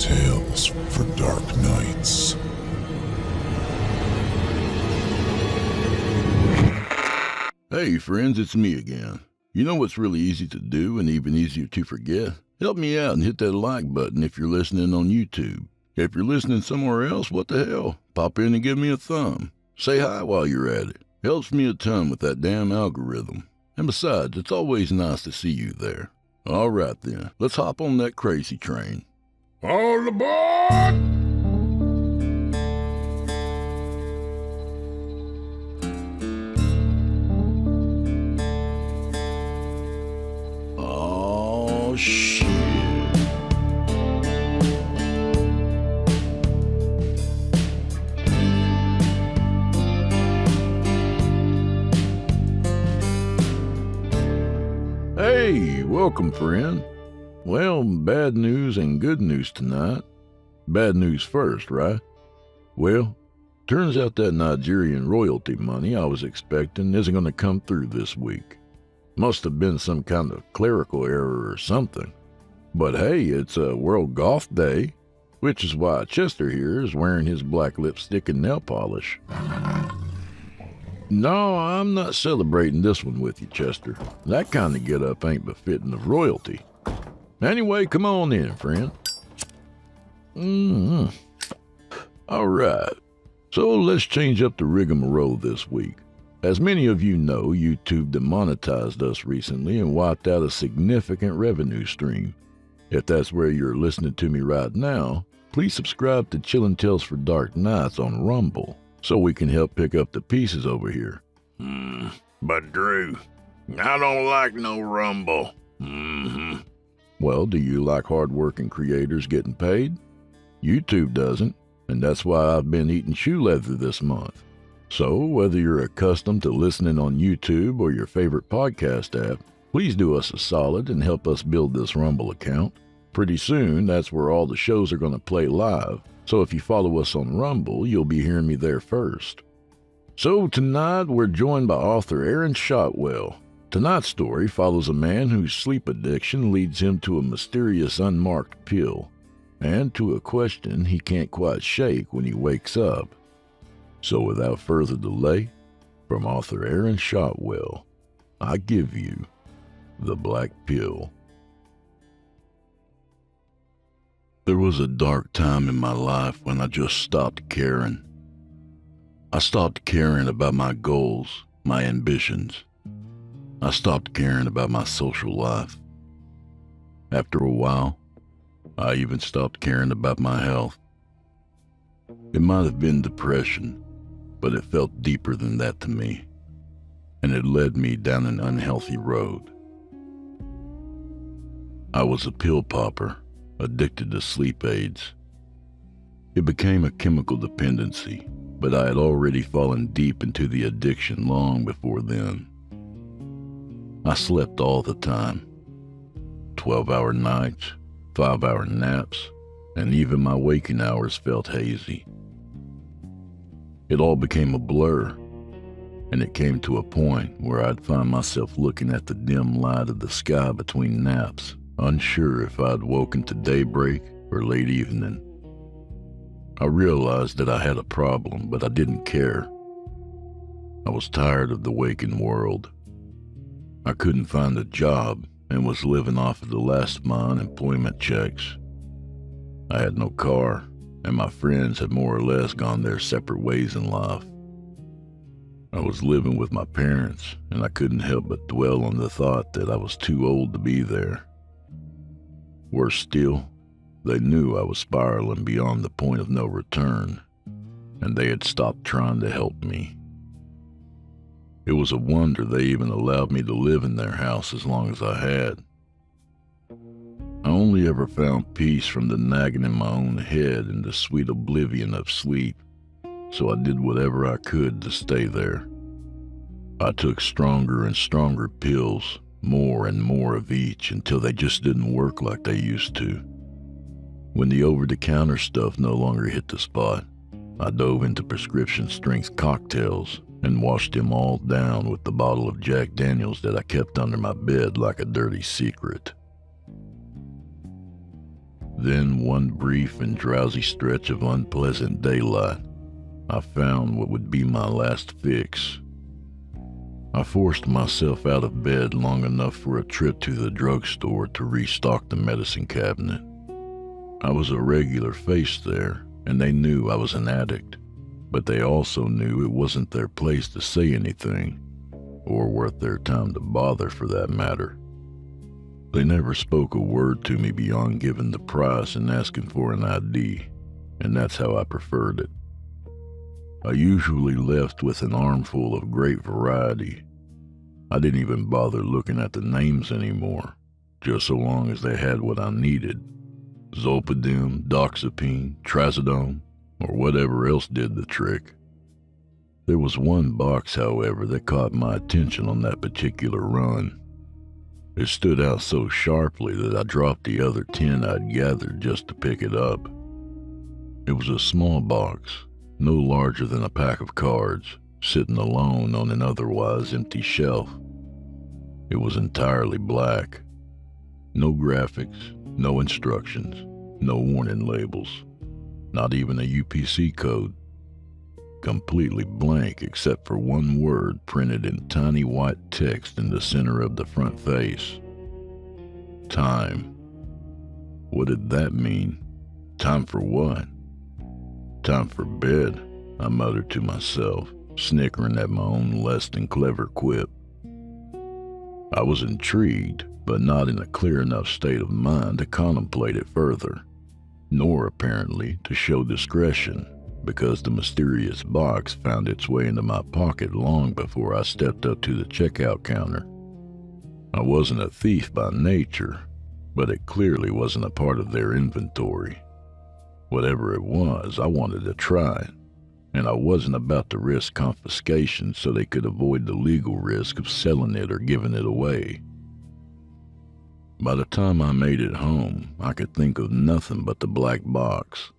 Tales for Dark Nights. Hey friends, it's me again. You know what's really easy to do and even easier to forget? Help me out and hit that like button if you're listening on YouTube. If you're listening somewhere else, what the hell? Pop in and give me a thumb. Say hi while you're at it. Helps me a ton with that damn algorithm. And besides, it's always nice to see you there. All right then, let's hop on that crazy train. All aboard! Oh, shit. Hey, welcome, friend. Well, bad news and good news tonight. Bad news first, right? Well, turns out that Nigerian royalty money I was expecting isn't going to come through this week. Must have been some kind of clerical error or something. But hey, it's a World Golf Day, which is why Chester here is wearing his black lipstick and nail polish. No, I'm not celebrating this one with you, Chester. That kind of get-up ain't befitting of royalty. Anyway, come on in, friend. All right, so let's change up the rigmarole this week. As many of you know, YouTube demonetized us recently and wiped out a significant revenue stream. If that's where you're listening to me right now, please subscribe to Chillin' Tales for Dark Nights on Rumble, so we can help pick up the pieces over here. But Drew, I don't like no Rumble. Well, do you like hard-working creators getting paid? YouTube doesn't, and that's why I've been eating shoe leather this month. So, whether you're accustomed to listening on YouTube or your favorite podcast app, please do us a solid and help us build this Rumble account. Pretty soon, that's where all the shows are going to play live, so if you follow us on Rumble, you'll be hearing me there first. So tonight, we're joined by author Aaron Shotwell. Tonight's story follows a man whose sleep addiction leads him to a mysterious unmarked pill, and to a question he can't quite shake when he wakes up. So without further delay, from author Aaron Shotwell, I give you The Black Pill. There was a dark time in my life when I just stopped caring. I stopped caring about my goals, my ambitions. I stopped caring about my social life. After a while, I even stopped caring about my health. It might have been depression, but it felt deeper than that to me, and it led me down an unhealthy road. I was a pill popper, addicted to sleep aids. It became a chemical dependency, but I had already fallen deep into the addiction long before then. I slept all the time. 12-hour nights, 5-hour naps, and even my waking hours felt hazy. It all became a blur, and it came to a point where I'd find myself looking at the dim light of the sky between naps, unsure if I'd woken to daybreak or late evening. I realized that I had a problem, but I didn't care. I was tired of the waking world. I couldn't find a job and was living off of the last of my unemployment checks. I had no car, and my friends had more or less gone their separate ways in life. I was living with my parents, and I couldn't help but dwell on the thought that I was too old to be there. Worse still, they knew I was spiraling beyond the point of no return, and they had stopped trying to help me. It was a wonder they even allowed me to live in their house as long as I had. I only ever found peace from the nagging in my own head and the sweet oblivion of sleep, so I did whatever I could to stay there. I took stronger and stronger pills, more and more of each, until they just didn't work like they used to. When the over-the-counter stuff no longer hit the spot, I dove into prescription-strength cocktails and washed them all down with the bottle of Jack Daniels that I kept under my bed like a dirty secret. Then, one brief and drowsy stretch of unpleasant daylight, I found what would be my last fix. I forced myself out of bed long enough for a trip to the drugstore to restock the medicine cabinet. I was a regular face there, and they knew I was an addict, but they also knew it wasn't their place to say anything, or worth their time to bother for that matter. They never spoke a word to me beyond giving the price and asking for an ID, and that's how I preferred it. I usually left with an armful of great variety. I didn't even bother looking at the names anymore, just so long as they had what I needed. Zolpidem, Doxepine, Trazodone, or whatever else did the trick. There was one box, however, that caught my attention on that particular run. It stood out so sharply that I dropped the other 10 I'd gathered just to pick it up. It was a small box, no larger than a pack of cards, sitting alone on an otherwise empty shelf. It was entirely black. No graphics, no instructions, no warning labels, not even a UPC code. Completely blank except for one word printed in tiny white text in the center of the front face. Time. What did that mean? Time for what? Time for bed, I muttered to myself, snickering at my own less than clever quip. I was intrigued, but not in a clear enough state of mind to contemplate it further, nor apparently to show discretion, because the mysterious box found its way into my pocket long before I stepped up to the checkout counter. I wasn't a thief by nature, but it clearly wasn't a part of their inventory. Whatever it was, I wanted to try it, and I wasn't about to risk confiscation so they could avoid the legal risk of selling it or giving it away. By the time I made it home, I could think of nothing but the black box.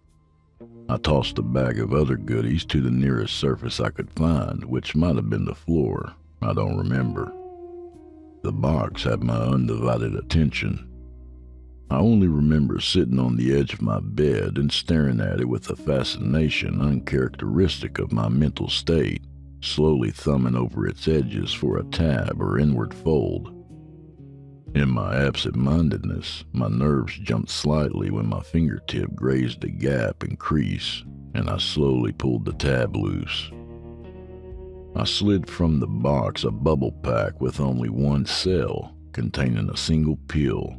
I tossed a bag of other goodies to the nearest surface I could find, which might have been the floor. I don't remember. The box had my undivided attention. I only remember sitting on the edge of my bed and staring at it with a fascination uncharacteristic of my mental state, slowly thumbing over its edges for a tab or inward fold. In my absent-mindedness, my nerves jumped slightly when my fingertip grazed a gap and crease, and I slowly pulled the tab loose. I slid from the box a bubble pack with only one cell, containing a single pill,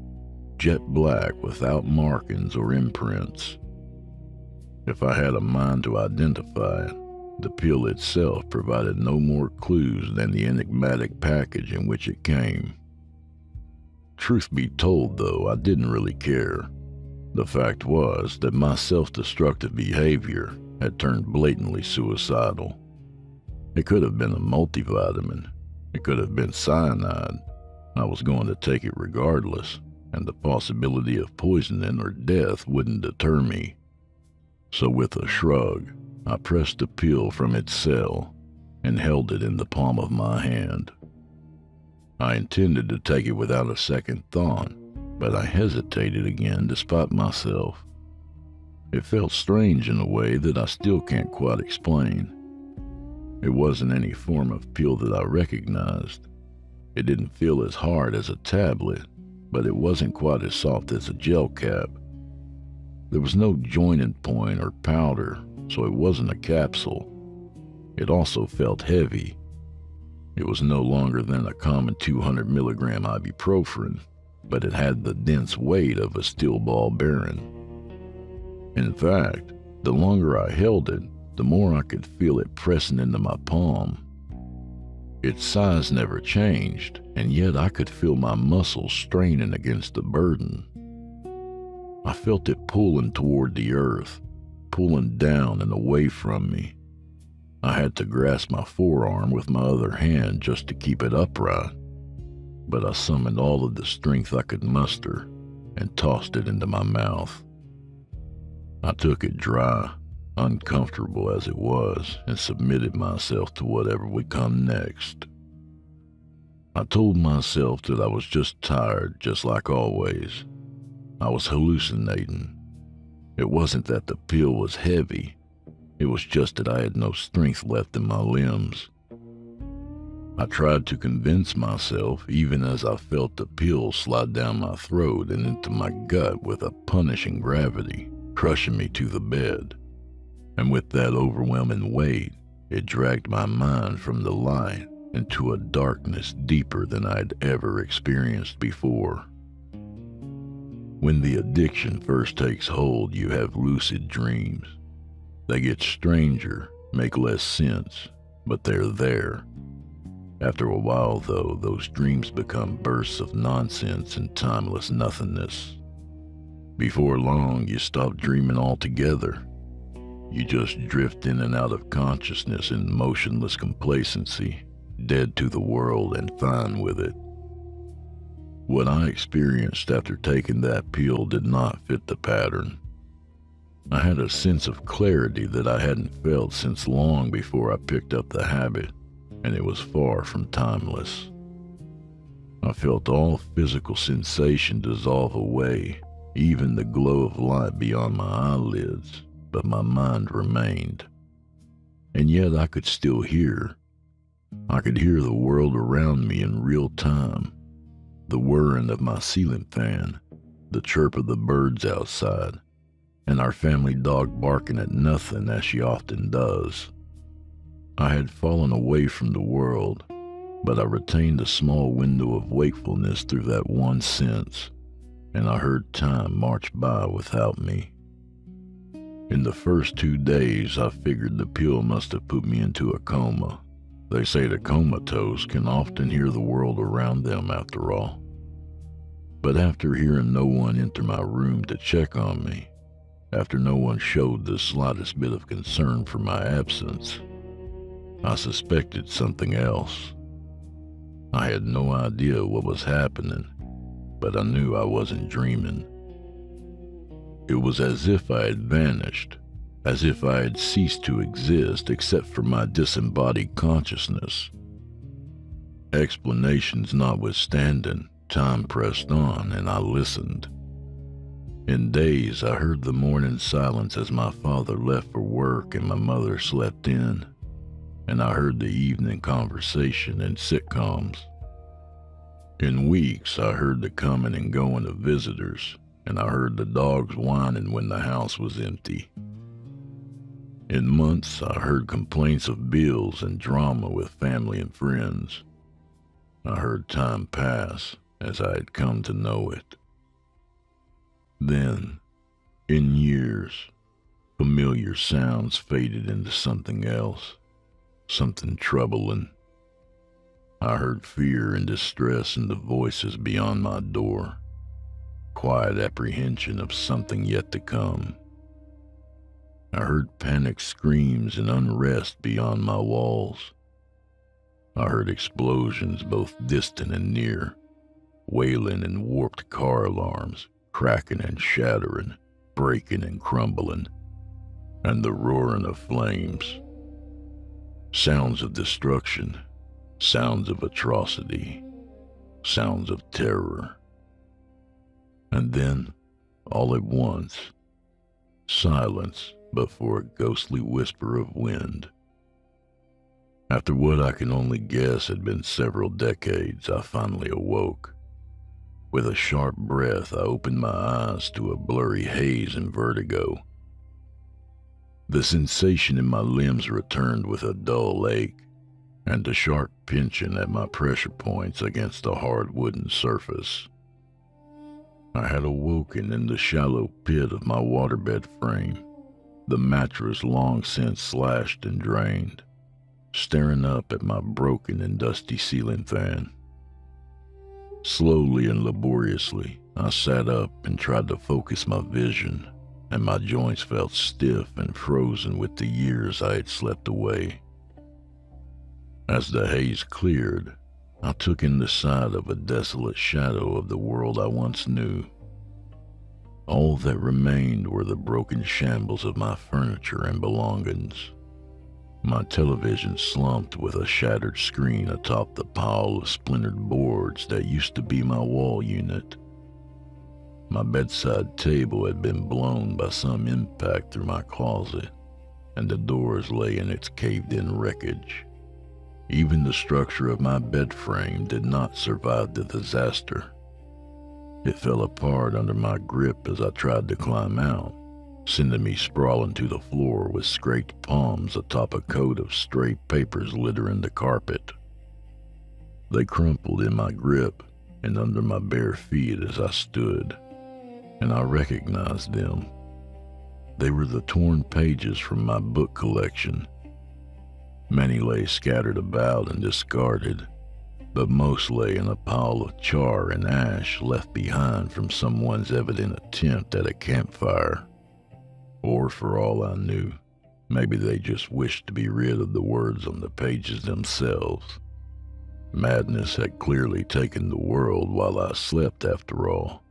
jet black without markings or imprints. If I had a mind to identify it, the pill itself provided no more clues than the enigmatic package in which it came. Truth be told, though, I didn't really care. The fact was that my self-destructive behavior had turned blatantly suicidal. It could have been a multivitamin. It could have been cyanide. I was going to take it regardless, and the possibility of poisoning or death wouldn't deter me. So with a shrug, I pressed the pill from its cell and held it in the palm of my hand. I intended to take it without a second thought, but I hesitated again to spot myself. It felt strange in a way that I still can't quite explain. It wasn't any form of pill that I recognized. It didn't feel as hard as a tablet, but it wasn't quite as soft as a gel cap. There was no joining point or powder, so it wasn't a capsule. It also felt heavy. It was no longer than a common 200 milligram ibuprofen, but it had the dense weight of a steel ball bearing. In fact, the longer I held it, the more I could feel it pressing into my palm. Its size never changed, and yet I could feel my muscles straining against the burden. I felt it pulling toward the earth, pulling down and away from me. I had to grasp my forearm with my other hand just to keep it upright, but I summoned all of the strength I could muster and tossed it into my mouth. I took it dry, uncomfortable as it was, and submitted myself to whatever would come next. I told myself that I was just tired, just like always. I was hallucinating. It wasn't that the pill was heavy. It was just that I had no strength left in my limbs. I tried to convince myself, even as I felt the pill slide down my throat and into my gut with a punishing gravity, crushing me to the bed. And with that overwhelming weight, it dragged my mind from the light into a darkness deeper than I'd ever experienced before. When the addiction first takes hold, you have lucid dreams. They get stranger, make less sense, but they're there. After a while, though, those dreams become bursts of nonsense and timeless nothingness. Before long, you stop dreaming altogether. You just drift in and out of consciousness in motionless complacency, dead to the world and fine with it. What I experienced after taking that pill did not fit the pattern. I had a sense of clarity that I hadn't felt since long before I picked up the habit, and it was far from timeless. I felt all physical sensation dissolve away, even the glow of light beyond my eyelids, but my mind remained. And yet I could still hear. I could hear the world around me in real time, the whirring of my ceiling fan, the chirp of the birds outside, and our family dog barking at nothing as she often does. I had fallen away from the world, but I retained a small window of wakefulness through that one sense, and I heard time march by without me. In the first 2 days, I figured the pill must have put me into a coma. They say the comatose can often hear the world around them after all. But after hearing no one enter my room to check on me, after no one showed the slightest bit of concern for my absence, I suspected something else. I had no idea what was happening, but I knew I wasn't dreaming. It was as if I had vanished, as if I had ceased to exist except for my disembodied consciousness. Explanations notwithstanding, time pressed on and I listened. In days, I heard the morning silence as my father left for work and my mother slept in, and I heard the evening conversation and sitcoms. In weeks, I heard the coming and going of visitors, and I heard the dogs whining when the house was empty. In months, I heard complaints of bills and drama with family and friends. I heard time pass as I had come to know it. Then, in years, familiar sounds faded into something else, something troubling. I heard fear and distress in the voices beyond my door, quiet apprehension of something yet to come. I heard panicked screams and unrest beyond my walls. I heard explosions both distant and near, wailing and warped car alarms, cracking and shattering, breaking and crumbling, and the roaring of flames. Sounds of destruction, sounds of atrocity, sounds of terror. And then, all at once, silence but for a ghostly whisper of wind. After what I can only guess had been several decades, I finally awoke. With a sharp breath, I opened my eyes to a blurry haze and vertigo. The sensation in my limbs returned with a dull ache, and a sharp pinching at my pressure points against a hard wooden surface. I had awoken in the shallow pit of my waterbed frame, the mattress long since slashed and drained, staring up at my broken and dusty ceiling fan. Slowly and laboriously, I sat up and tried to focus my vision, and my joints felt stiff and frozen with the years I had slept away. As the haze cleared, I took in the sight of a desolate shadow of the world I once knew. All that remained were the broken shambles of my furniture and belongings. My television slumped with a shattered screen atop the pile of splintered boards that used to be my wall unit. My bedside table had been blown by some impact through my closet, and the doors lay in its caved-in wreckage. Even the structure of my bed frame did not survive the disaster. It fell apart under my grip as I tried to climb out, sending me sprawling to the floor with scraped palms atop a coat of stray papers littering the carpet. They crumpled in my grip and under my bare feet as I stood, and I recognized them. They were the torn pages from my book collection. Many lay scattered about and discarded, but most lay in a pile of char and ash left behind from someone's evident attempt at a campfire. Or for all I knew, maybe they just wished to be rid of the words on the pages themselves. Madness had clearly taken the world while I slept, after all.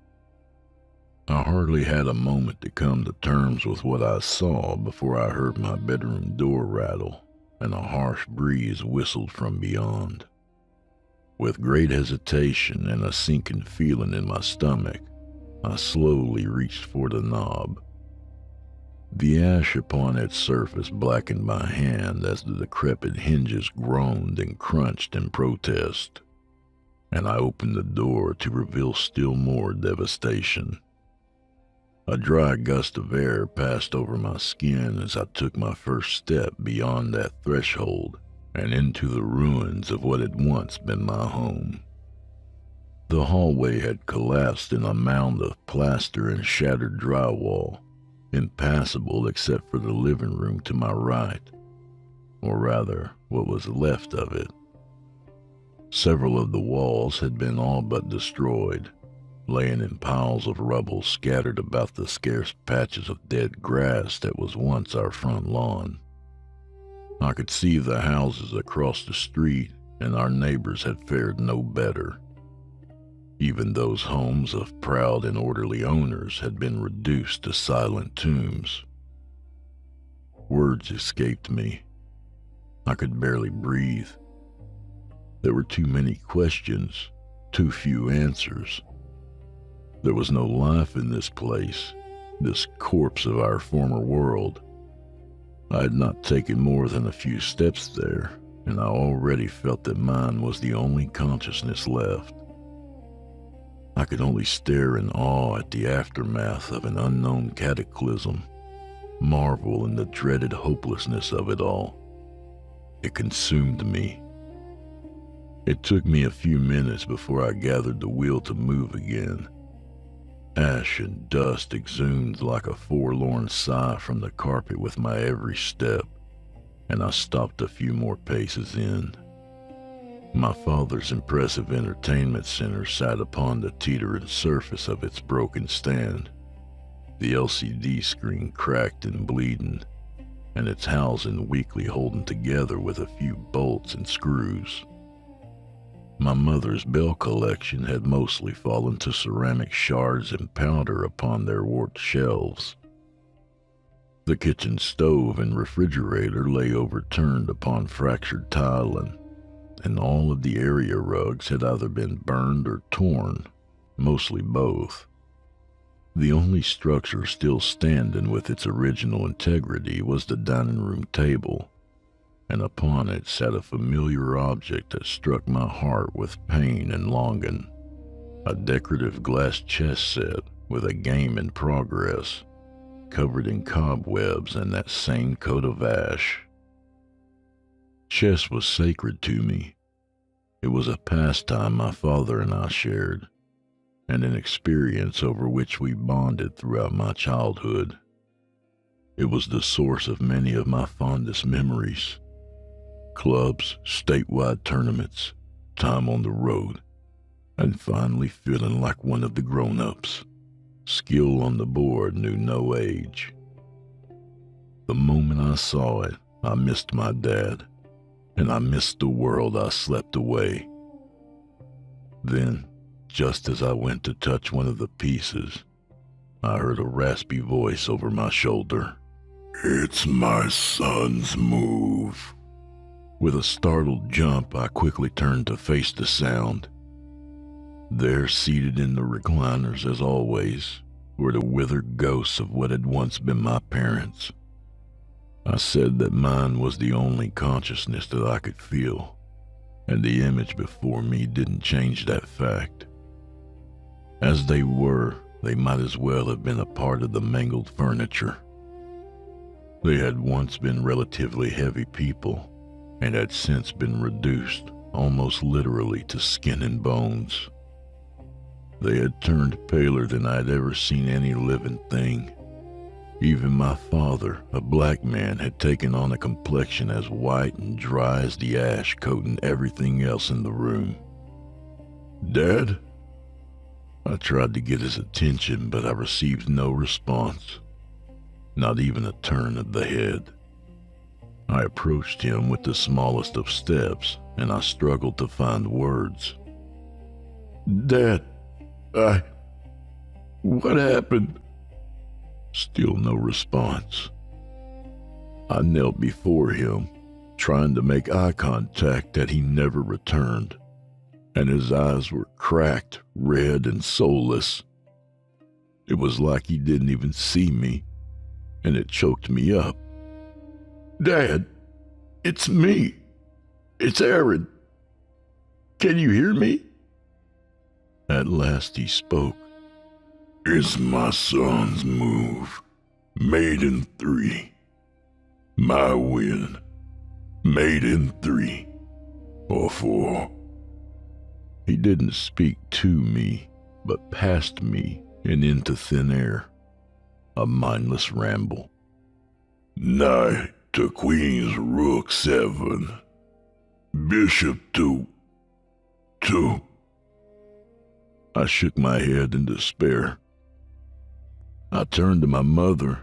I hardly had a moment to come to terms with what I saw before I heard my bedroom door rattle and a harsh breeze whistled from beyond. With great hesitation and a sinking feeling in my stomach, I slowly reached for the knob. The ash upon its surface blackened my hand as the decrepit hinges groaned and crunched in protest, and I opened the door to reveal still more devastation. A dry gust of air passed over my skin as I took my first step beyond that threshold and into the ruins of what had once been my home. The hallway had collapsed in a mound of plaster and shattered drywall, impassable except for the living room to my right, or rather, what was left of it. Several of the walls had been all but destroyed, laying in piles of rubble scattered about the scarce patches of dead grass that was once our front lawn. I could see the houses across the street, and our neighbors had fared no better. Even those homes of proud and orderly owners had been reduced to silent tombs. Words escaped me. I could barely breathe. There were too many questions, too few answers. There was no life in this place, this corpse of our former world. I had not taken more than a few steps there, and I already felt that mine was the only consciousness left. I could only stare in awe at the aftermath of an unknown cataclysm, marvel in the dreaded hopelessness of it all. It consumed me. It took me a few minutes before I gathered the will to move again. Ash and dust exhumed like a forlorn sigh from the carpet with my every step, and I stopped a few more paces in. My father's impressive entertainment center sat upon the teetering surface of its broken stand, the LCD screen cracked and bleeding, and its housing weakly holding together with a few bolts and screws. My mother's Bell collection had mostly fallen to ceramic shards and powder upon their warped shelves. The kitchen stove and refrigerator lay overturned upon fractured tiling, and all of the area rugs had either been burned or torn, mostly both. The only structure still standing with its original integrity was the dining room table, and upon it sat a familiar object that struck my heart with pain and longing, a decorative glass chess set with a game in progress, covered in cobwebs and that same coat of ash. Chess was sacred to me. It was a pastime my father and I shared, and an experience over which we bonded throughout my childhood. It was the source of many of my fondest memories. Clubs, statewide tournaments, time on the road, and finally feeling like one of the grown-ups. Skill on the board knew no age. The moment I saw it, I missed my dad, and I missed the world I slept away. Then, just as I went to touch one of the pieces, I heard a raspy voice over my shoulder. It's my son's move. With a startled jump, I quickly turned to face the sound. There, seated in the recliners as always, were the withered ghosts of what had once been my parents. I said that mine was the only consciousness that I could feel, and the image before me didn't change that fact. As they were, they might as well have been a part of the mangled furniture. They had once been relatively heavy people, and had since been reduced, almost literally, to skin and bones. They had turned paler than I'd ever seen any living thing. Even my father, a black man, had taken on a complexion as white and dry as the ash coating everything else in the room. "Dad?" I tried to get his attention, but I received no response. Not even a turn of the head. I approached him with the smallest of steps, and I struggled to find words. "Dad, what happened?" Still no response. I knelt before him, trying to make eye contact that he never returned, and his eyes were cracked, red, and soulless. It was like he didn't even see me, and it choked me up. "Dad, it's me. It's Aaron. Can you hear me?" At last he spoke. "It's my son's move. Made in 3. My win. Made in 3 or 4. He didn't speak to me, but past me and into thin air. A mindless ramble. Knight to Queen's Rook 7. Bishop to... I shook my head in despair. I turned to my mother,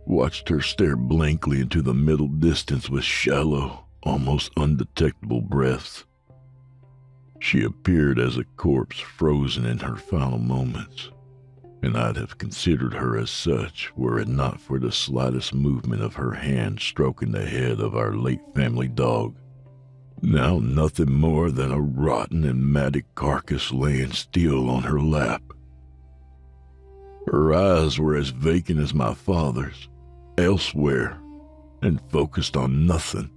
watched her stare blankly into the middle distance with shallow, almost undetectable breaths. She appeared as a corpse frozen in her final moments, and I'd have considered her as such were it not for the slightest movement of her hand stroking the head of our late family dog, now nothing more than a rotten and matted carcass laying still on her lap. Her eyes were as vacant as my father's, elsewhere, and focused on nothing.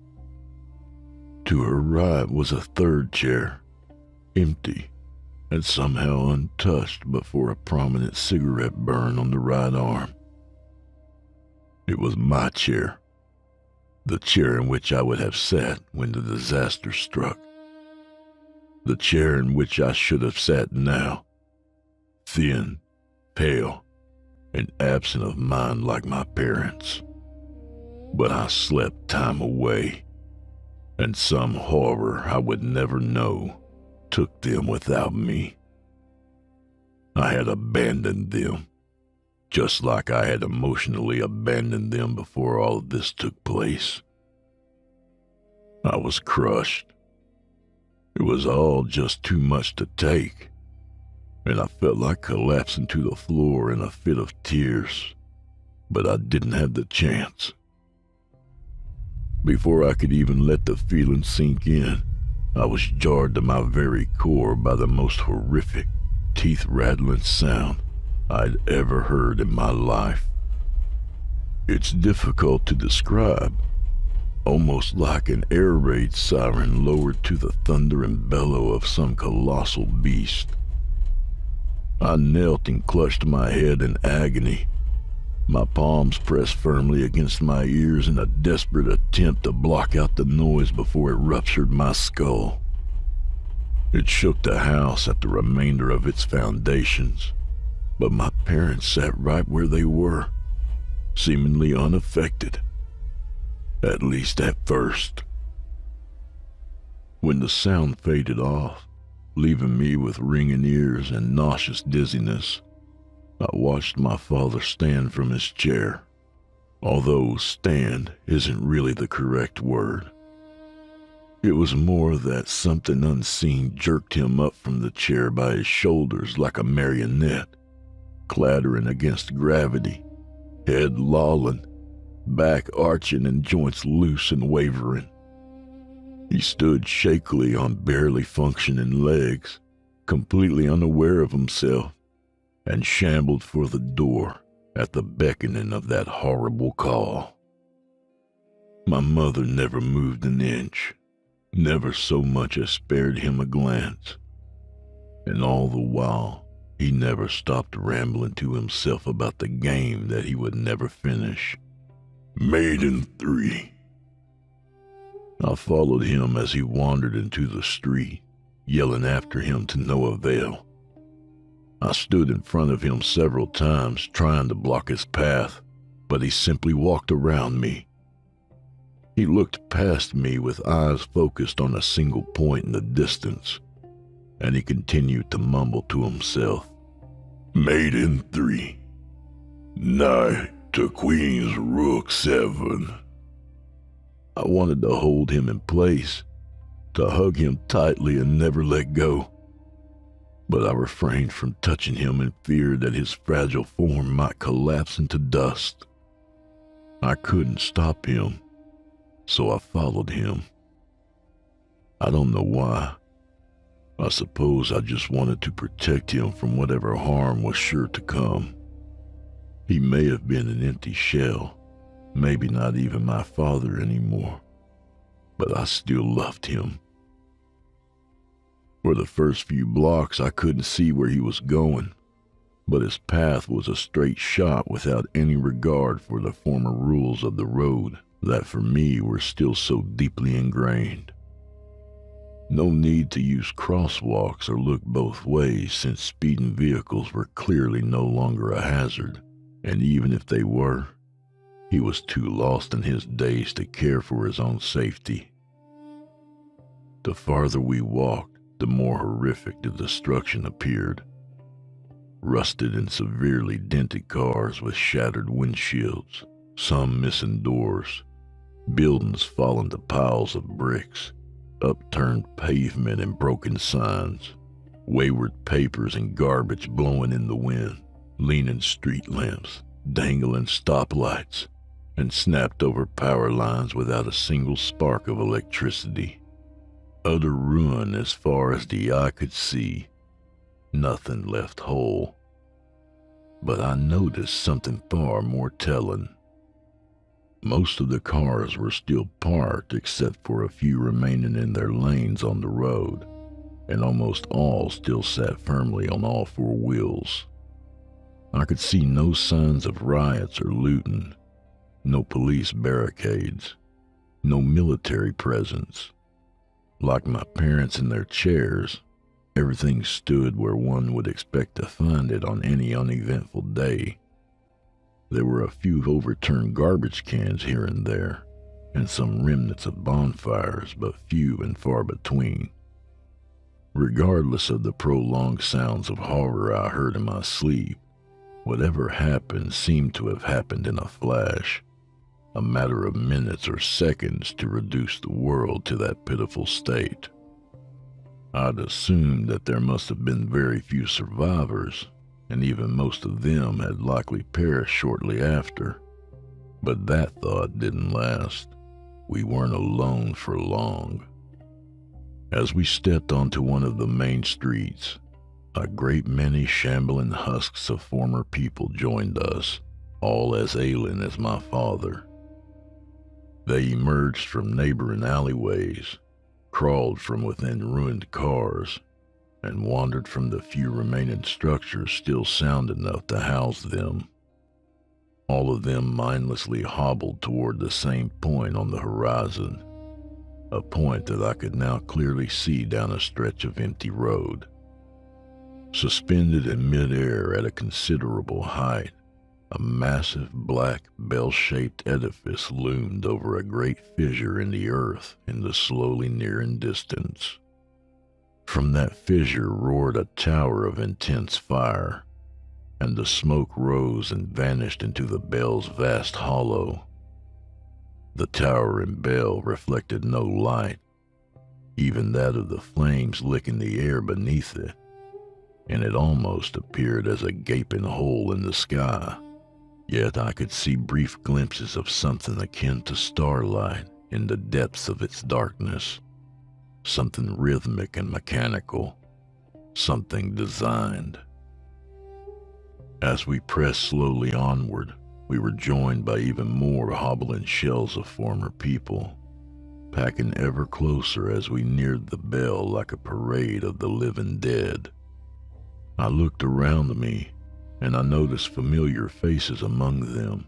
To her right was a third chair, empty, and somehow untouched but for a prominent cigarette burn on the right arm. It was my chair, the chair in which I would have sat when the disaster struck, the chair in which I should have sat now, thin, pale, and absent of mind like my parents. But I slept time away, and some horror I would never know took them without me. I had abandoned them, just like I had emotionally abandoned them before all of this took place. I was crushed. It was all just too much to take, and I felt like collapsing to the floor in a fit of tears, but I didn't have the chance. Before I could even let the feeling sink in, I was jarred to my very core by the most horrific, teeth-rattling sound I'd ever heard in my life. It's difficult to describe, almost like an air raid siren lowered to the thunder and bellow of some colossal beast. I knelt and clutched my head in agony, my palms pressed firmly against my ears in a desperate attempt to block out the noise before it ruptured my skull. It shook the house at the remainder of its foundations, but my parents sat right where they were, seemingly unaffected, at least at first. When the sound faded off, leaving me with ringing ears and nauseous dizziness, I watched my father stand from his chair, although stand isn't really the correct word. It was more that something unseen jerked him up from the chair by his shoulders like a marionette, clattering against gravity, head lolling, back arching and joints loose and wavering. He stood shakily on barely functioning legs, completely unaware of himself, and shambled for the door at the beckoning of that horrible call. My mother never moved an inch, never so much as spared him a glance, and all the while he never stopped rambling to himself about the game that he would never finish. Maiden 3. I followed him as he wandered into the street, yelling after him to no avail. I stood in front of him several times trying to block his path, but he simply walked around me. He looked past me with eyes focused on a single point in the distance, and he continued to mumble to himself. Maiden 3. Knight to Queen's Rook 7. I wanted to hold him in place, to hug him tightly and never let go, but I refrained from touching him in fear that his fragile form might collapse into dust. I couldn't stop him, so I followed him. I don't know why. I suppose I just wanted to protect him from whatever harm was sure to come. He may have been an empty shell, maybe not even my father anymore, but I still loved him. For the first few blocks, I couldn't see where he was going, but his path was a straight shot without any regard for the former rules of the road that for me were still so deeply ingrained. No need to use crosswalks or look both ways since speeding vehicles were clearly no longer a hazard, and even if they were, he was too lost in his days to care for his own safety. The farther we walked, the more horrific the destruction appeared. Rusted and severely dented cars with shattered windshields, some missing doors, buildings falling to piles of bricks, upturned pavement and broken signs, wayward papers and garbage blowing in the wind, leaning street lamps, dangling stoplights, and snapped over power lines without a single spark of electricity. Utter ruin as far as the eye could see, nothing left whole. But I noticed something far more telling. Most of the cars were still parked except for a few remaining in their lanes on the road, and almost all still sat firmly on all four wheels. I could see no signs of riots or looting, no police barricades, no military presence. Like my parents in their chairs, everything stood where one would expect to find it on any uneventful day. There were a few overturned garbage cans here and there, and some remnants of bonfires, but few and far between. Regardless of the prolonged sounds of horror I heard in my sleep, whatever happened seemed to have happened in a flash, a matter of minutes or seconds to reduce the world to that pitiful state. I'd assumed that there must have been very few survivors, and even most of them had likely perished shortly after. But that thought didn't last. We weren't alone for long. As we stepped onto one of the main streets, a great many shambling husks of former people joined us, all as ailing as my father. They emerged from neighboring alleyways, crawled from within ruined cars, and wandered from the few remaining structures still sound enough to house them. All of them mindlessly hobbled toward the same point on the horizon, a point that I could now clearly see down a stretch of empty road. Suspended in midair at a considerable height, a massive black bell-shaped edifice loomed over a great fissure in the earth in the slowly nearing distance. From that fissure roared a tower of intense fire, and the smoke rose and vanished into the bell's vast hollow. The tower and bell reflected no light, even that of the flames licking the air beneath it, and it almost appeared as a gaping hole in the sky. Yet I could see brief glimpses of something akin to starlight in the depths of its darkness, something rhythmic and mechanical, something designed. As we pressed slowly onward, we were joined by even more hobbling shells of former people, packing ever closer as we neared the bell like a parade of the living dead. I looked around me, and I noticed familiar faces among them,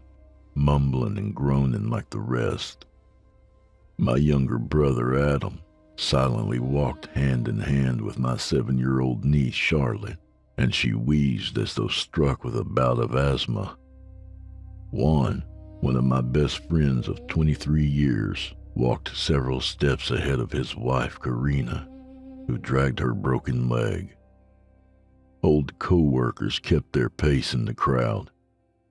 mumbling and groaning like the rest. My younger brother Adam silently walked hand in hand with my 7-year-old niece Charlotte, and she wheezed as though struck with a bout of asthma. Juan, one of my best friends of 23 years, walked several steps ahead of his wife Karina, who dragged her broken leg. Old co-workers kept their pace in the crowd,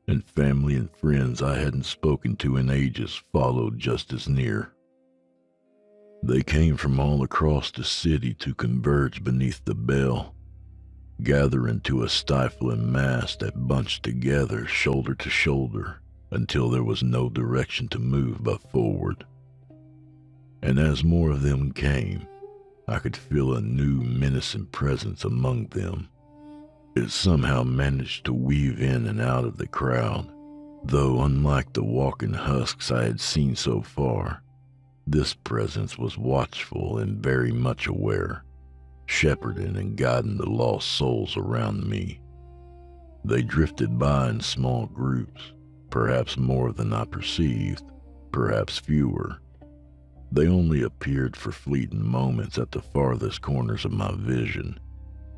and family and friends I hadn't spoken to in ages followed just as near. They came from all across the city to converge beneath the bell, gather into a stifling mass that bunched together shoulder to shoulder until there was no direction to move but forward. And as more of them came, I could feel a new menacing presence among them. It somehow managed to weave in and out of the crowd, though unlike the walking husks I had seen so far, this presence was watchful and very much aware, shepherding and guiding the lost souls around me. They drifted by in small groups, perhaps more than I perceived, perhaps fewer. They only appeared for fleeting moments at the farthest corners of my vision,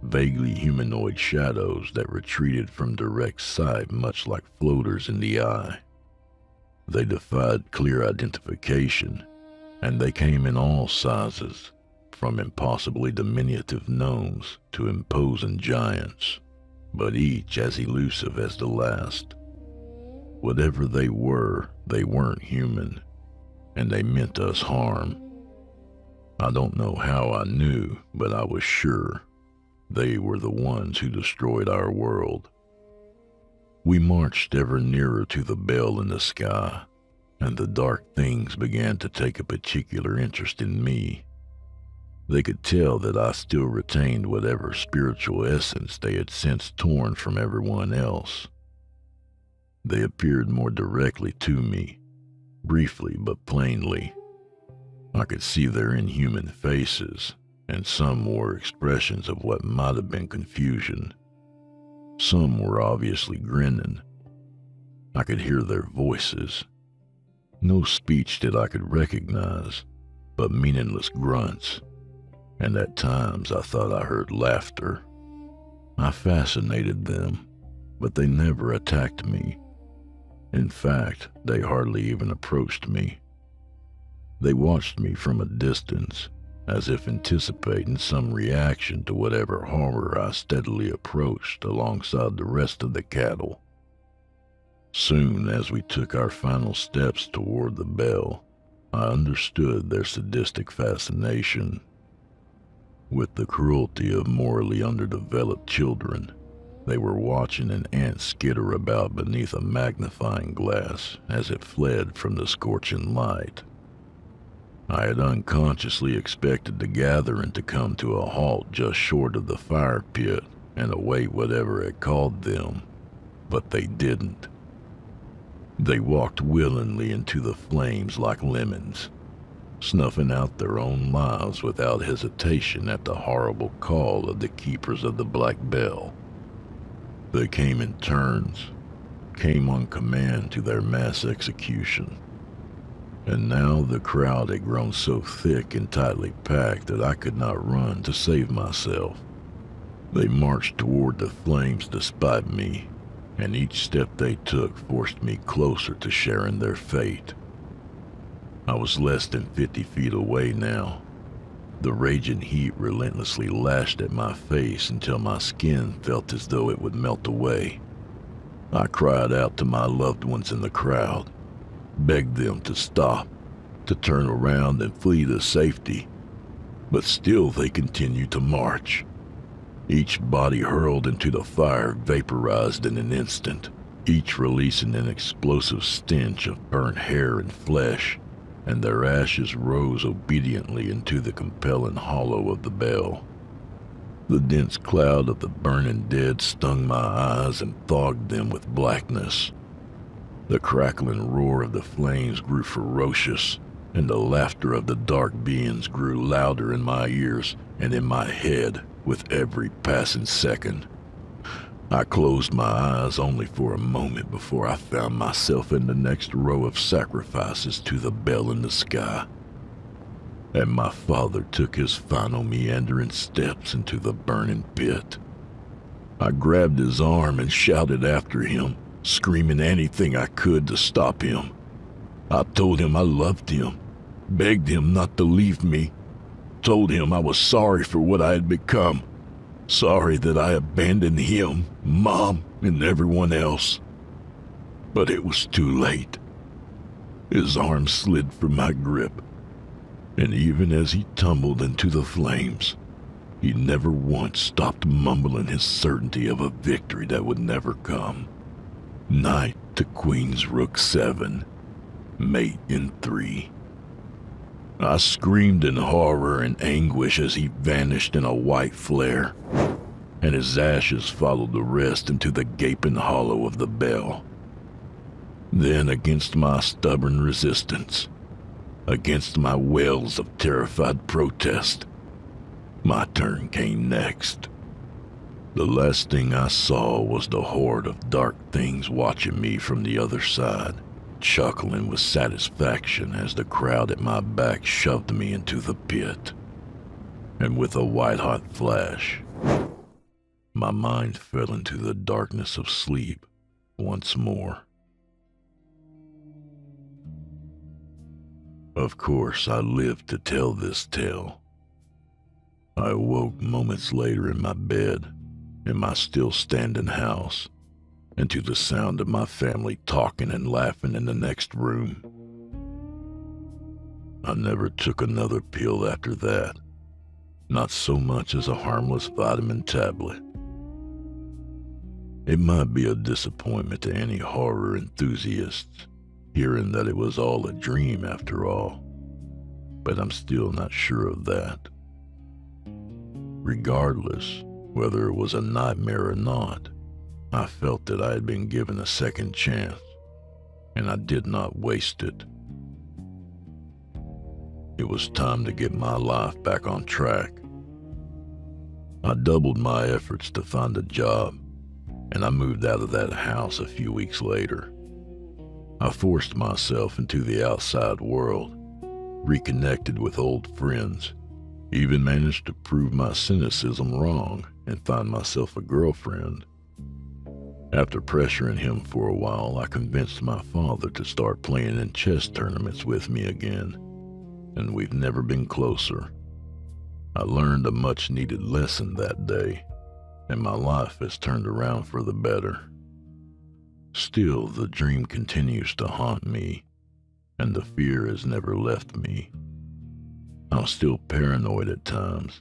vaguely humanoid shadows that retreated from direct sight much like floaters in the eye. They defied clear identification, and they came in all sizes, from impossibly diminutive gnomes to imposing giants, but each as elusive as the last. Whatever they weren't human, and they meant us harm. I don't know how I knew, but I was sure. They were the ones who destroyed our world. We marched ever nearer to the bell in the sky, and the dark things began to take a particular interest in me. They could tell that I still retained whatever spiritual essence they had since torn from everyone else. They appeared more directly to me, briefly but plainly. I could see their inhuman faces, and some wore expressions of what might have been confusion. Some were obviously grinning. I could hear their voices. No speech that I could recognize, but meaningless grunts, and at times I thought I heard laughter. I fascinated them, but they never attacked me. In fact, they hardly even approached me. They watched me from a distance, as if anticipating some reaction to whatever horror I steadily approached alongside the rest of the cattle. Soon as we took our final steps toward the bell, I understood their sadistic fascination. With the cruelty of morally underdeveloped children, they were watching an ant skitter about beneath a magnifying glass as it fled from the scorching light. I had unconsciously expected the gathering to come to a halt just short of the fire pit and await whatever had called them, but they didn't. They walked willingly into the flames like lemons, snuffing out their own lives without hesitation at the horrible call of the keepers of the Black Bell. They came in turns, came on command to their mass execution. And now the crowd had grown so thick and tightly packed that I could not run to save myself. They marched toward the flames despite me, and each step they took forced me closer to sharing their fate. I was less than 50 feet away now. The raging heat relentlessly lashed at my face until my skin felt as though it would melt away. I cried out to my loved ones in the crowd, begged them to stop, to turn around and flee to safety, but still they continued to march. Each body hurled into the fire vaporized in an instant, each releasing an explosive stench of burnt hair and flesh, and their ashes rose obediently into the compelling hollow of the bell. The dense cloud of the burning dead stung my eyes and fogged them with blackness. The crackling roar of the flames grew ferocious, and the laughter of the dark beings grew louder in my ears and in my head with every passing second. I closed my eyes only for a moment before I found myself in the next row of sacrifices to the bell in the sky. And my father took his final meandering steps into the burning pit. I grabbed his arm and shouted after him, screaming anything I could to stop him. I told him I loved him, begged him not to leave me, told him I was sorry for what I had become, sorry that I abandoned him, Mom, and everyone else. But it was too late. His arm slid from my grip, and even as he tumbled into the flames, he never once stopped mumbling his certainty of a victory that would never come. Knight to Queen's Rook 7, mate in 3. I screamed in horror and anguish as he vanished in a white flare, and his ashes followed the rest into the gaping hollow of the bell. Then, against my stubborn resistance, against my wails of terrified protest, my turn came next. The last thing I saw was the horde of dark things watching me from the other side, chuckling with satisfaction as the crowd at my back shoved me into the pit. And with a white-hot flash, my mind fell into the darkness of sleep once more. Of course, I lived to tell this tale. I awoke moments later in my bed, in my still-standing house, and to the sound of my family talking and laughing in the next room. I never took another pill after that, not so much as a harmless vitamin tablet. It might be a disappointment to any horror enthusiasts, hearing that it was all a dream after all, but I'm still not sure of that. Regardless, whether it was a nightmare or not, I felt that I had been given a second chance, and I did not waste it. It was time to get my life back on track. I doubled my efforts to find a job, and I moved out of that house a few weeks later. I forced myself into the outside world, reconnected with old friends, even managed to prove my cynicism wrong and find myself a girlfriend. After pressuring him for a while, I convinced my father to start playing in chess tournaments with me again, and we've never been closer. I learned a much-needed lesson that day, and my life has turned around for the better. Still, the dream continues to haunt me, and the fear has never left me. I'm still paranoid at times.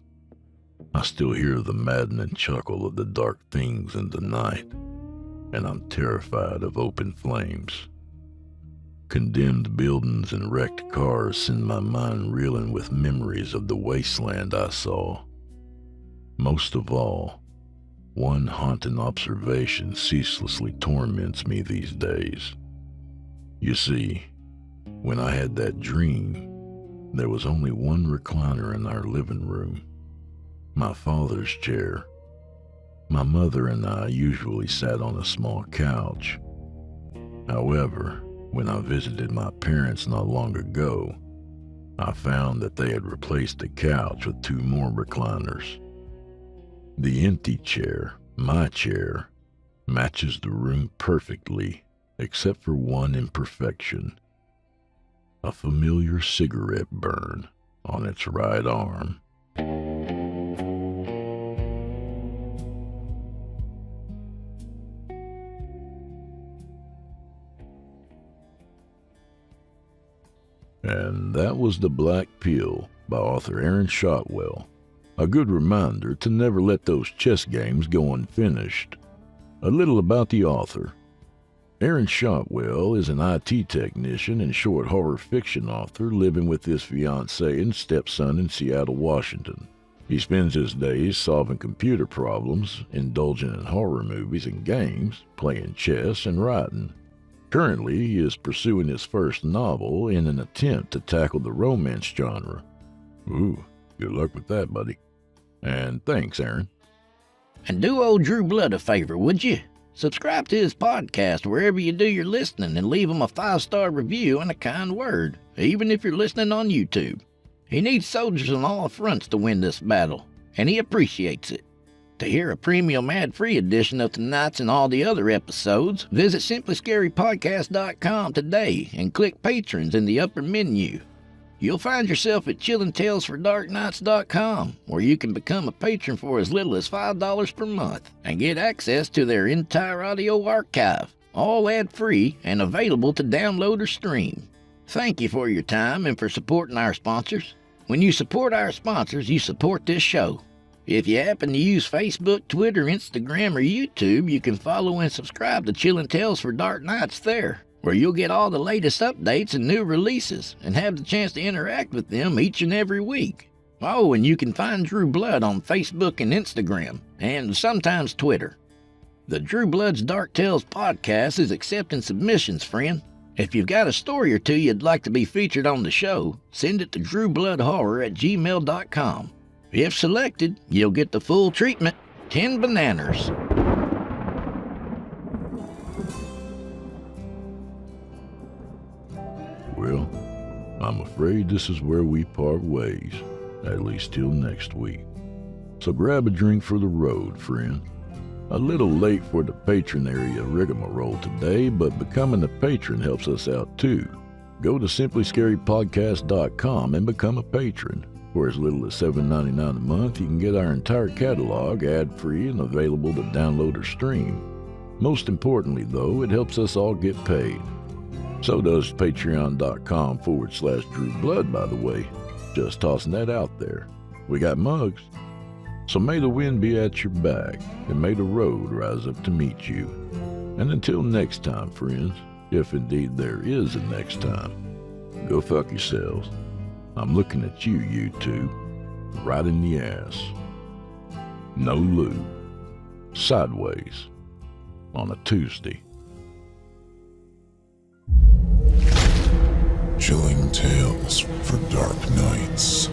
I still hear the maddening chuckle of the dark things in the night, and I'm terrified of open flames. Condemned buildings and wrecked cars send my mind reeling with memories of the wasteland I saw. Most of all, one haunting observation ceaselessly torments me these days. You see, when I had that dream, there was only one recliner in our living room, my father's chair. My mother and I usually sat on a small couch. However, when I visited my parents not long ago, I found that they had replaced the couch with 2 more recliners. The empty chair, my chair, matches the room perfectly, except for one imperfection: a familiar cigarette burn on its right arm. And that was The Black Pill by author Aaron Shotwell. A good reminder to never let those chess games go unfinished. A little about the author. Aaron Shotwell is an IT technician and short horror fiction author living with his fiancée and stepson in Seattle, Washington. He spends his days solving computer problems, indulging in horror movies and games, playing chess, and writing. Currently, he is pursuing his first novel in an attempt to tackle the romance genre. Ooh, good luck with that, buddy. And thanks, Aaron. And do old Drew Blood a favor, would you? Subscribe to his podcast wherever you do your listening and leave him a 5-star review and a kind word, even if you're listening on YouTube. He needs soldiers on all fronts to win this battle, and he appreciates it. To hear a premium ad-free edition of tonight's and all the other episodes, visit simplyscarypodcast.com today and click Patrons in the upper menu. You'll find yourself at chillintalesfordarknights.com, where you can become a patron for as little as $5 per month and get access to their entire audio archive, all ad-free and available to download or stream. Thank you for your time and for supporting our sponsors. When you support our sponsors, you support this show. If you happen to use Facebook, Twitter, Instagram, or YouTube, you can follow and subscribe to Chillin' Tales for Dark Nights there, where you'll get all the latest updates and new releases and have the chance to interact with them each and every week. Oh, and you can find Drew Blood on Facebook and Instagram, and sometimes Twitter. The Drew Blood's Dark Tales podcast is accepting submissions, friend. If you've got a story or two you'd like to be featured on the show, send it to drewbloodhorror@gmail.com. If selected, you'll get the full treatment, 10 bananas. Well, I'm afraid this is where we part ways, at least till next week. So grab a drink for the road, friend. A little late for the patron area rigmarole today, but becoming a patron helps us out too. Go to simplyscarypodcast.com and become a patron. For as little as $7.99 a month, you can get our entire catalog ad-free and available to download or stream. Most importantly, though, it helps us all get paid. So does patreon.com/Drew Blood, by the way. Just tossing that out there. We got mugs. So may the wind be at your back, and may the road rise up to meet you. And until next time, friends, if indeed there is a next time, go fuck yourselves. I'm looking at you, you two, right in the ass. No lube. Sideways. On a Tuesday. Chilling Tales for Dark Nights.